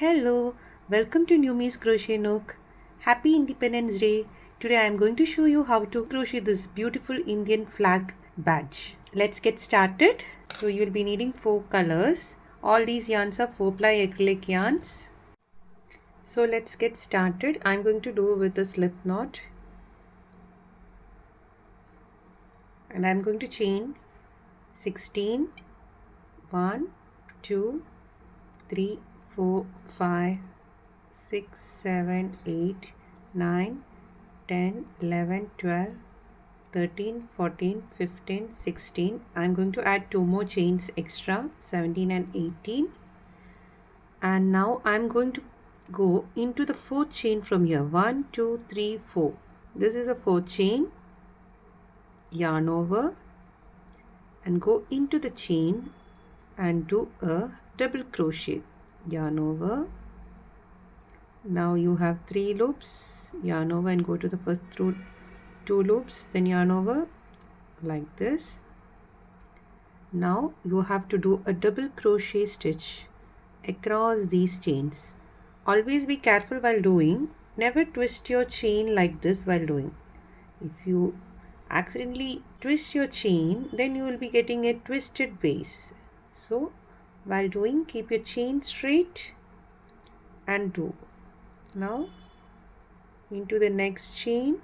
Hello, welcome to Numi's Crochet Nook. Happy Independence Day. Today I am going to show you how to crochet this beautiful Indian flag badge. Let's get started. So you will be needing 4 colors. All these yarns are 4-ply acrylic yarns. So let's get started. I'm going to do with a slip knot. And I'm going to chain 16, 1, 2, 3, 4, 5, 6, 7, 8, 9, 10, 11, 12, 13, 14, 15, 16. I'm going to add 2 more chains extra, 17 and 18. And now I'm going to go into the 4th chain from here. 1, 2, 3, 4. This is a 4th chain. Yarn over and go into the chain and do a double crochet. Yarn over. Now you have 3 loops. Yarn over and go to the first 2 loops, then yarn over like this. Now you have to do a double crochet stitch across these chains. Always be careful while doing. Never twist your chain like this while doing. If you accidentally twist your chain, then you will be getting a twisted base. So while doing, keep your chain straight and do. Now into the next chain.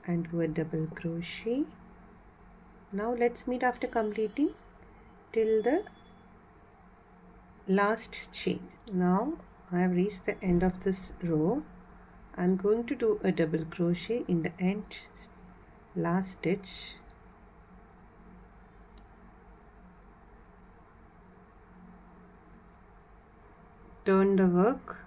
And do a double crochet. Now let's meet after completing till the last chain. Now I have reached the end of this row. I'm going to do a double crochet in the end last stitch. Turn the work.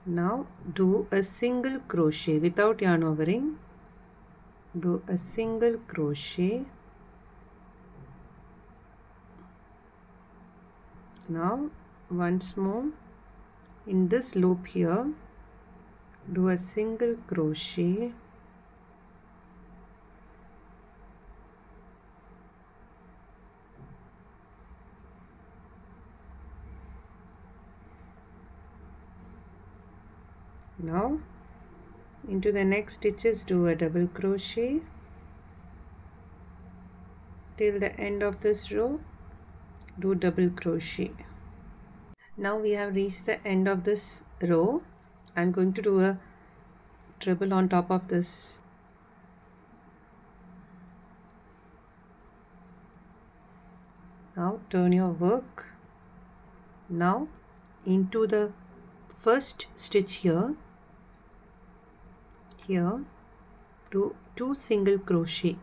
Now do a single crochet without yarn overing. Do a single crochet. Now once more in this loop here, do a single crochet. Now into the next stitches do a double crochet till the end of this row. Do double crochet. Now we have reached the end of this row. I'm going to do a treble on top of this. Now turn your work. Now into the first stitch here do 2 single crochet.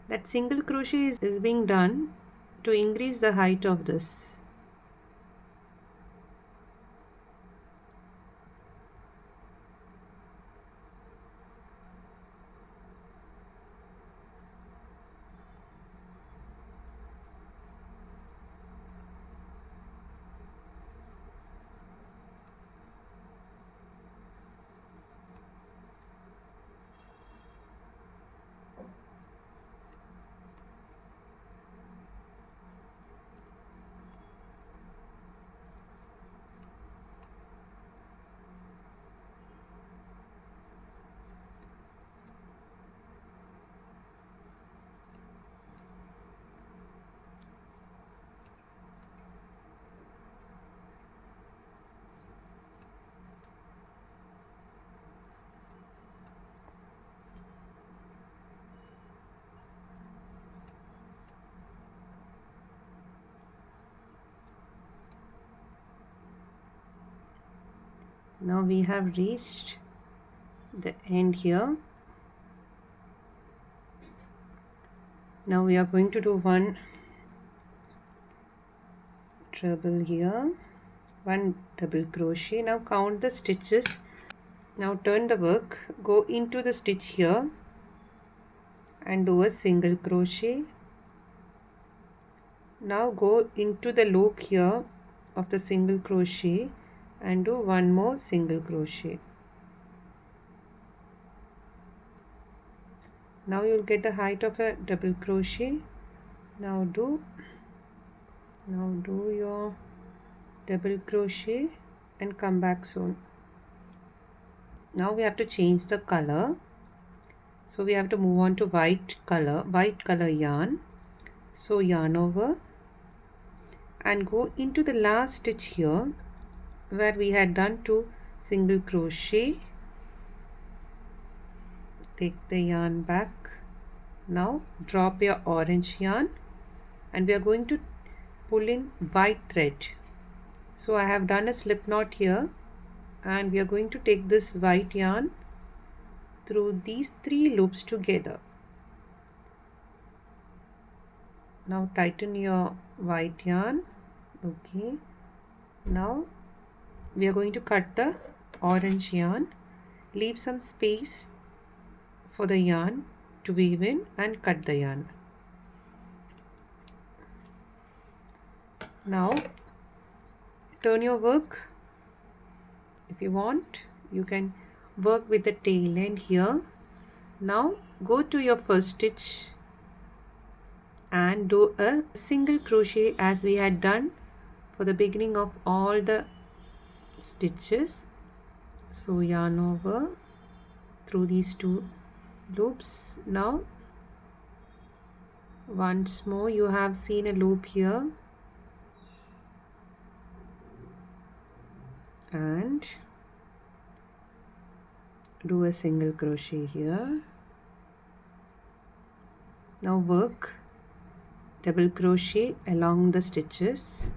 That single crochet is being done to increase the height of this. Now we have reached the end here. Now we are going to do 1 treble here, 1 double crochet. Now count the stitches. Now turn the work, go into the stitch here and do a single crochet. Now go into the loop here of the single crochet and do 1 more single crochet. Now you'll get the height of a double crochet. Now do your double crochet and come back soon. Now we have to change the color, so we have to move on to white color yarn. So yarn over and go into the last stitch here where we had done 2 single crochet. Take the yarn back. Now drop your orange yarn and we are going to pull in white thread. So I have done a slip knot here and we are going to take this white yarn through these 3 loops together. Now tighten your white yarn. Okay, now we are going to cut the orange yarn. Leave some space for the yarn to weave in and cut the yarn. Now turn your work. If you want, you can work with the tail end here. Now go to your first stitch and do a single crochet as we had done for the beginning of all the stitches. So yarn over through these 2 loops. Now once more, you have seen a loop here and do a single crochet here. Now work double crochet along the stitches.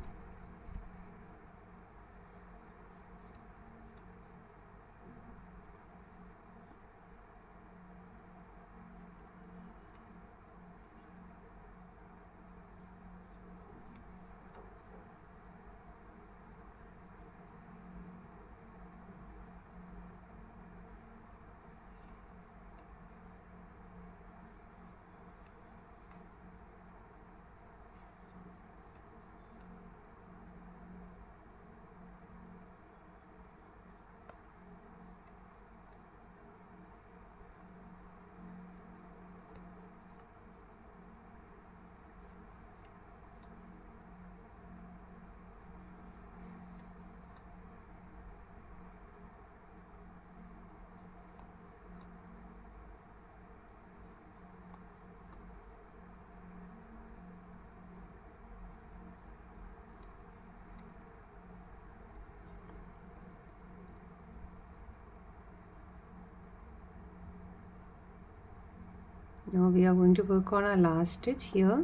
Now we are going to work on our last stitch here.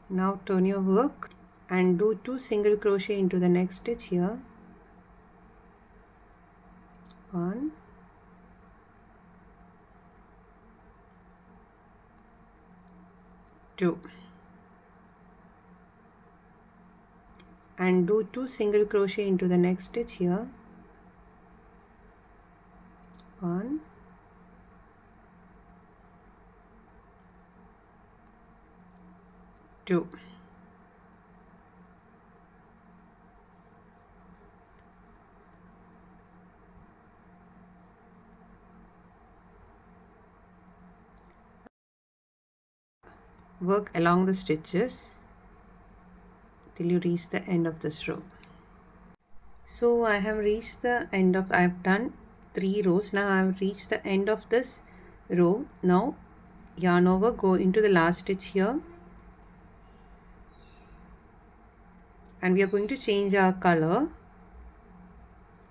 Now turn your work and do 2 single crochet into the next stitch here. 1, 2, and do 2 single crochet into the next stitch here. 1, 2. Work along the stitches till you reach the end of this row. So I have reached the end of, I have done 3 rows. Now I have reached the end of this row. Now yarn over, go into the last stitch here, and we are going to change our color.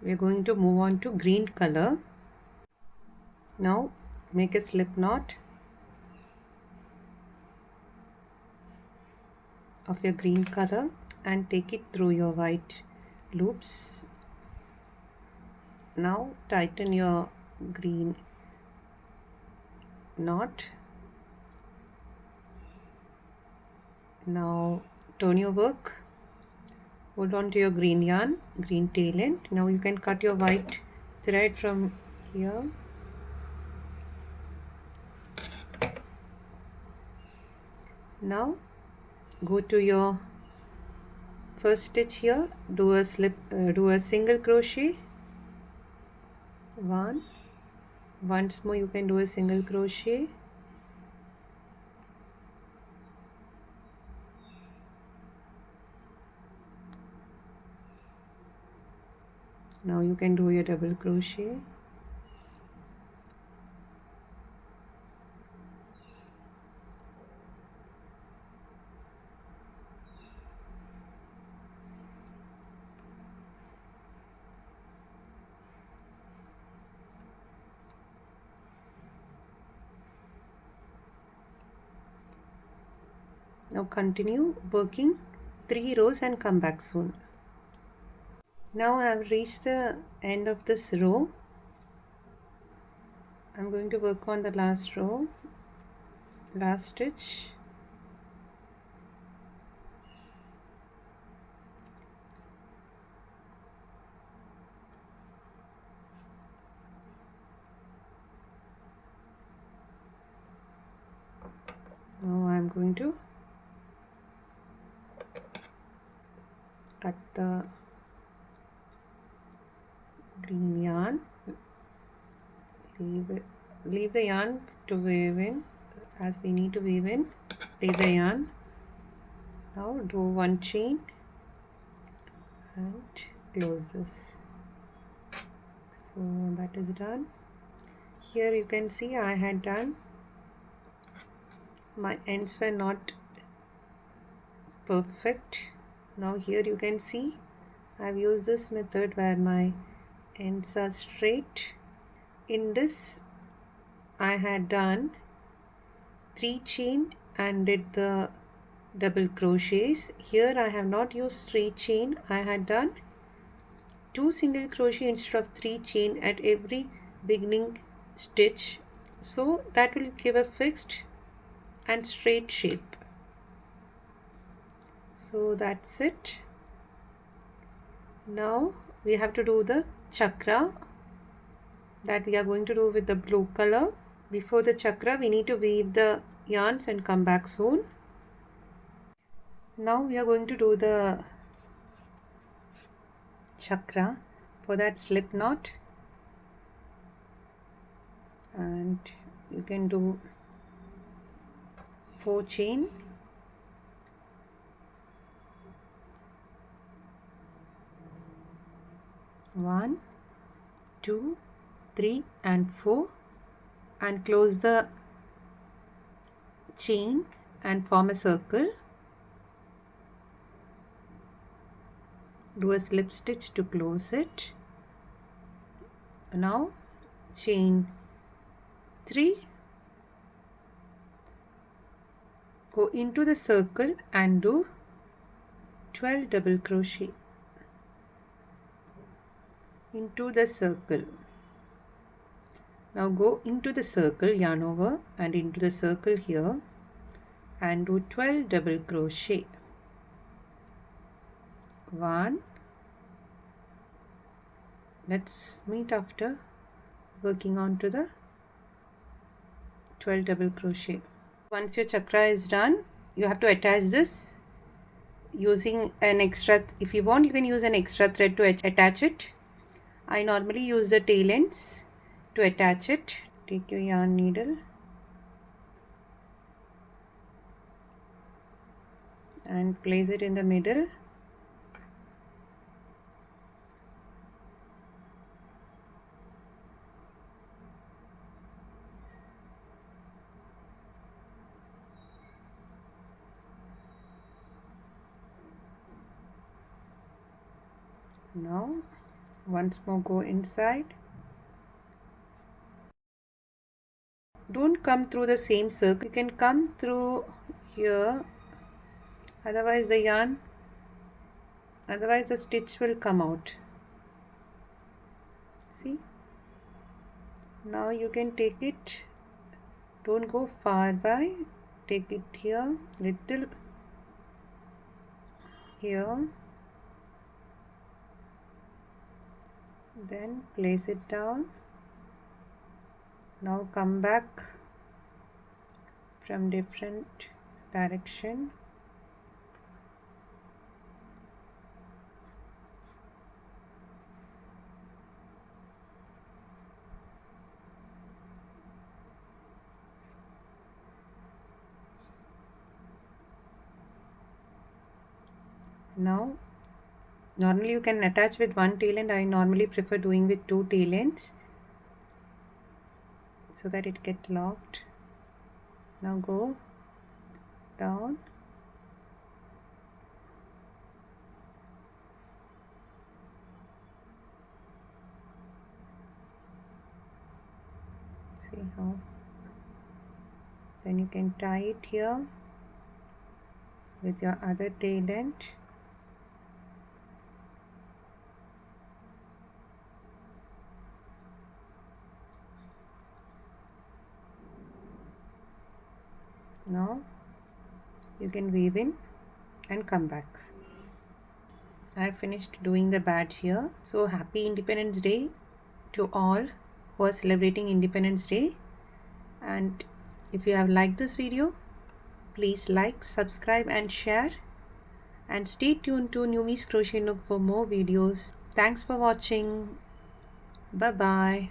We are going to move on to green color. Now make a slip knot of your green color and take it through your white loops. Now tighten your green knot. Now turn your work, hold on to your green yarn, green tail end. Now you can cut your white thread from here. Now go to your first stitch here, do a single crochet 1. Once more you can do a single crochet. Now you can do your double crochet. Now continue working 3 rows and come back soon. Now I have reached the end of this row. I'm going to work on the last row, last stitch. Now I'm going to cut the green yarn, leave the yarn to weave in, as we need to weave in, leave the yarn. Now do one chain and close this. So that is done. Here you can see I had done, my ends were not perfect. Now here you can see I've used this method where my ends are straight. In this I had done 3 chain and did the double crochets. Here I have not used straight chain. I had done 2 single crochet instead of 3 chain at every beginning stitch, so that will give a fixed and straight shape. So that's it. Now we have to do the chakra that we are going to do with the blue color. Before the chakra we need to weave the yarns and come back soon. Now we are going to do the chakra. For that, slip knot, and you can do 4 chain, one, 2, 3 and 4, and close the chain and form a circle. Do a slip stitch to close it. Now chain 3, go into the circle and do 12 double crochet into the circle. Now go into the circle, yarn over and into the circle here and do 12 double crochet. 1. Let's meet after working on to the 12 double crochet. Once your chakra is done, you have to attach this using an extra. If you want, you can use an extra thread to attach it. I normally use the tail ends to attach it. Take your yarn needle and place it in the middle. Now once more go inside. Don't come through the same circle. You can come through here, otherwise the stitch will come out. See, now you can take it, don't go far by, take it here, little here, then place it down. Now come back from different direction. Now normally you can attach with one tail end. I normally prefer doing with two tail ends so that it gets locked. Now go down, see how, then you can tie it here with your other tail end. Now you can weave in and come back. I finished doing the badge here. So happy Independence Day to all who are celebrating Independence Day. And if you have liked this video, please like, subscribe and share. And stay tuned to Numi's Crochet Nook for more videos. Thanks for watching. Bye bye.